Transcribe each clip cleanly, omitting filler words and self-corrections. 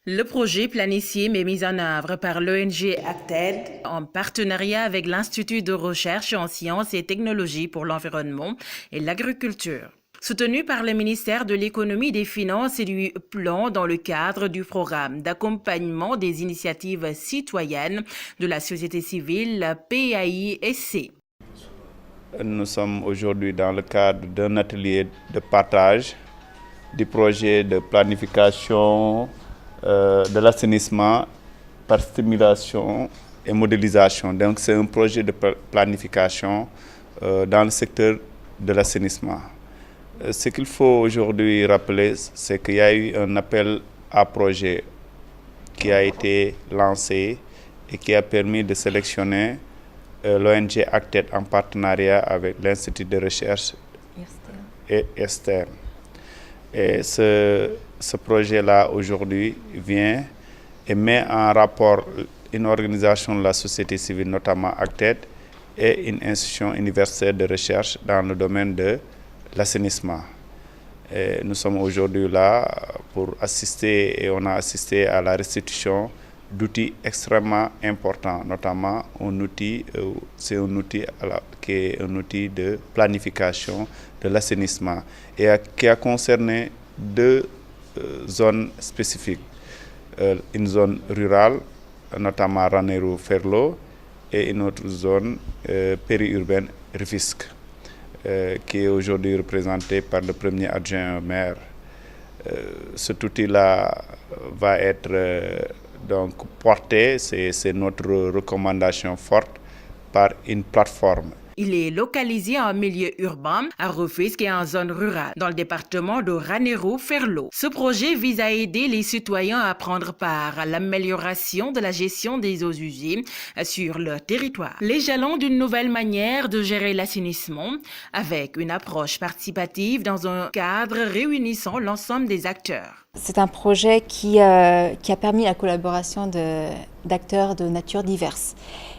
Le projet planifié mais mis en œuvre par l'ONG Acted en partenariat avec l'Institut de recherche en sciences et technologies pour l'environnement et l'agriculture. Soutenu par le ministère de l'Économie, des Finances et du Plan dans le cadre du programme d'accompagnement des initiatives citoyennes de la société civile PAISC. Nous sommes aujourd'hui dans le cadre d'un atelier de partage du projet de planification de l'assainissement par stimulation et modélisation. Donc c'est un projet de planification dans le secteur de l'assainissement. Ce qu'il faut aujourd'hui rappeler, c'est qu'il y a eu un appel à projet qui a été lancé et qui a permis de sélectionner l'ONG Acted en partenariat avec l'Institut de recherche et Esther. Et ce projet-là, aujourd'hui, vient et met en rapport une organisation de la société civile, notamment Acted, et une institution universitaire de recherche dans le domaine de l'assainissement. Nous sommes aujourd'hui là pour assister, et on a assisté à la restitution d'outils extrêmement importants, notamment un outil, c'est un outil qui est un outil de planification de l'assainissement et qui a concerné deux zones spécifiques. Une zone rurale, notamment Ranérou-Ferlo, et une autre zone périurbaine, Rufisque, qui est aujourd'hui représentée par le premier adjoint au maire. Cet outil-là va être donc porté, c'est notre recommandation forte, par une plateforme. Il est localisé en milieu urbain, à Rufisque et en zone rurale, dans le département de Ranérou-Ferlo. Ce projet vise à aider les citoyens à prendre part à l'amélioration de la gestion des eaux usées sur leur territoire. Les jalons d'une nouvelle manière de gérer l'assainissement, avec une approche participative dans un cadre réunissant l'ensemble des acteurs. C'est un projet qui a permis la collaboration d'acteurs de nature diverses.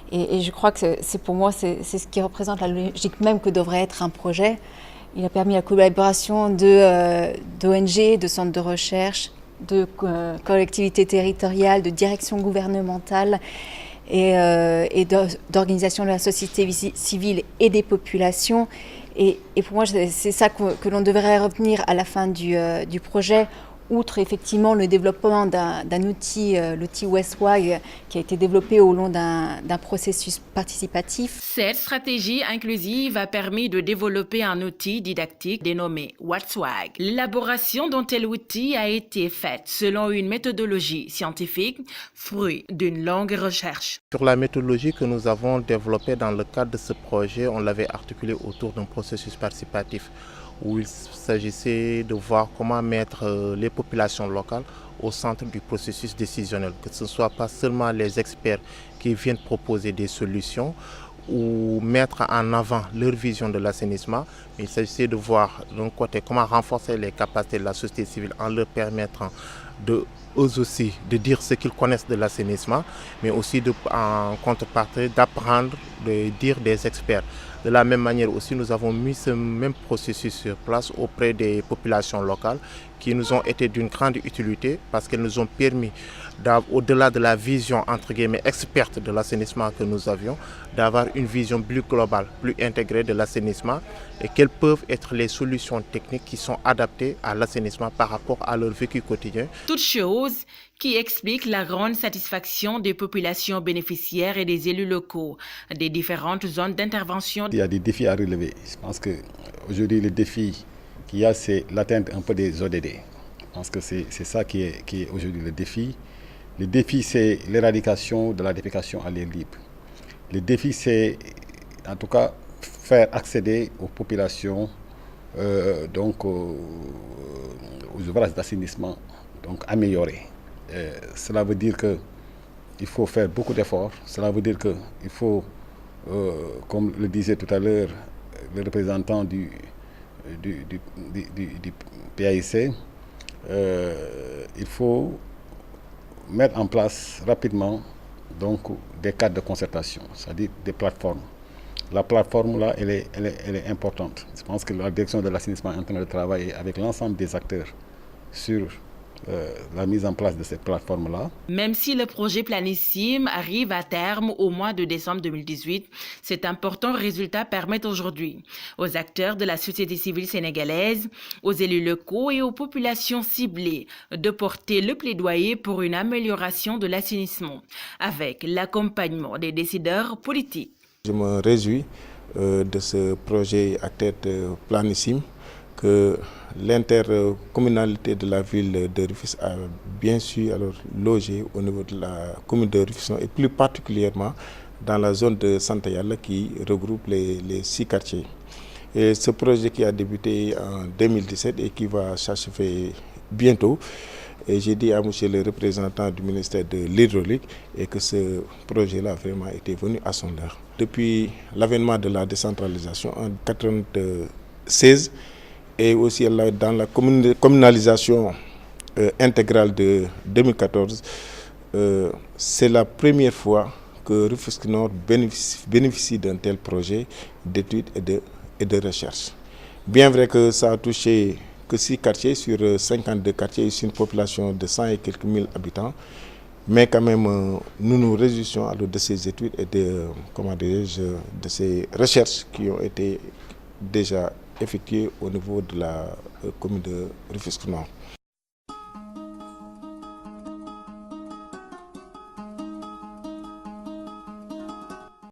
Et je crois que pour moi, c'est ce qui représente la logique même que devrait être un projet. Il a permis la collaboration d'ONG, de centres de recherche, de collectivités territoriales, de directions gouvernementales et d'organisations de la société civile et des populations. Et pour moi, c'est ça que l'on devrait retenir à la fin du projet. Outre effectivement le développement d'un outil, l'outil Westwag, qui a été développé au long d'un processus participatif. Cette stratégie inclusive a permis de développer un outil didactique dénommé Westwag. L'élaboration d'un tel outil a été faite selon une méthodologie scientifique, fruit d'une longue recherche. Sur la méthodologie que nous avons développée dans le cadre de ce projet, on l'avait articulé autour d'un processus participatif, où il s'agissait de voir comment mettre les populations locales au centre du processus décisionnel, que ce ne soit pas seulement les experts qui viennent proposer des solutions ou mettre en avant leur vision de l'assainissement, mais il s'agissait de voir d'un côté comment renforcer les capacités de la société civile en leur permettant eux aussi de dire ce qu'ils connaissent de l'assainissement, mais aussi en contrepartie d'apprendre, de dire des experts. De la même manière aussi, nous avons mis ce même processus sur place auprès des populations locales qui nous ont été d'une grande utilité parce qu'elles nous ont permis, au-delà de la vision entre guillemets experte de l'assainissement que nous avions, d'avoir une vision plus globale, plus intégrée de l'assainissement et quelles peuvent être les solutions techniques qui sont adaptées à l'assainissement par rapport à leur vécu quotidien. Toute chose qui explique la grande satisfaction des populations bénéficiaires et des élus locaux des différentes zones d'intervention. Il y a des défis à relever. Je pense qu'aujourd'hui, le défi qu'il y a, c'est l'atteinte un peu des ODD. Je pense que c'est ça qui est aujourd'hui le défi. Le défi, c'est l'éradication de la défécation à l'air libre. Le défi, c'est en tout cas faire accéder aux populations donc aux ouvrages d'assainissement donc améliorés. Cela veut dire qu'il faut faire beaucoup d'efforts. Cela veut dire qu'il faut, comme le disait tout à l'heure le représentant du PAIC, il faut mettre en place rapidement donc, des cadres de concertation, c'est-à-dire des plateformes. La plateforme là, elle est importante. Je pense que la direction de l'assainissement est en train de travailler avec l'ensemble des acteurs sur la mise en place de cette plateforme-là. Même si le projet Planissime arrive à terme au mois de décembre 2018, cet important résultat permet aujourd'hui aux acteurs de la société civile sénégalaise, aux élus locaux et aux populations ciblées de porter le plaidoyer pour une amélioration de l'assainissement avec l'accompagnement des décideurs politiques. Je me réjouis de ce projet à tête Planissime que l'intercommunalité de la ville de Rufisque a bien su loger au niveau de la commune de Rufisque et plus particulièrement dans la zone de Santayala qui regroupe les 6 quartiers. Et ce projet qui a débuté en 2017 et qui va s'achever bientôt, et j'ai dit à monsieur le représentant du ministère de l'Hydraulique et que ce projet-là vraiment était venu à son heure. Depuis l'avènement de la décentralisation en 1996, et aussi dans la communalisation intégrale de 2014, c'est la première fois que Rufisque Nord bénéficie d'un tel projet d'études et de recherche. Bien vrai que ça a touché que 6 quartiers sur 52 quartiers, sur une population de 100 et quelques mille habitants, mais quand même nous nous réjouissons de ces études et de ces recherches qui ont été déjà effectuées au niveau de la commune de Rufisque Nord.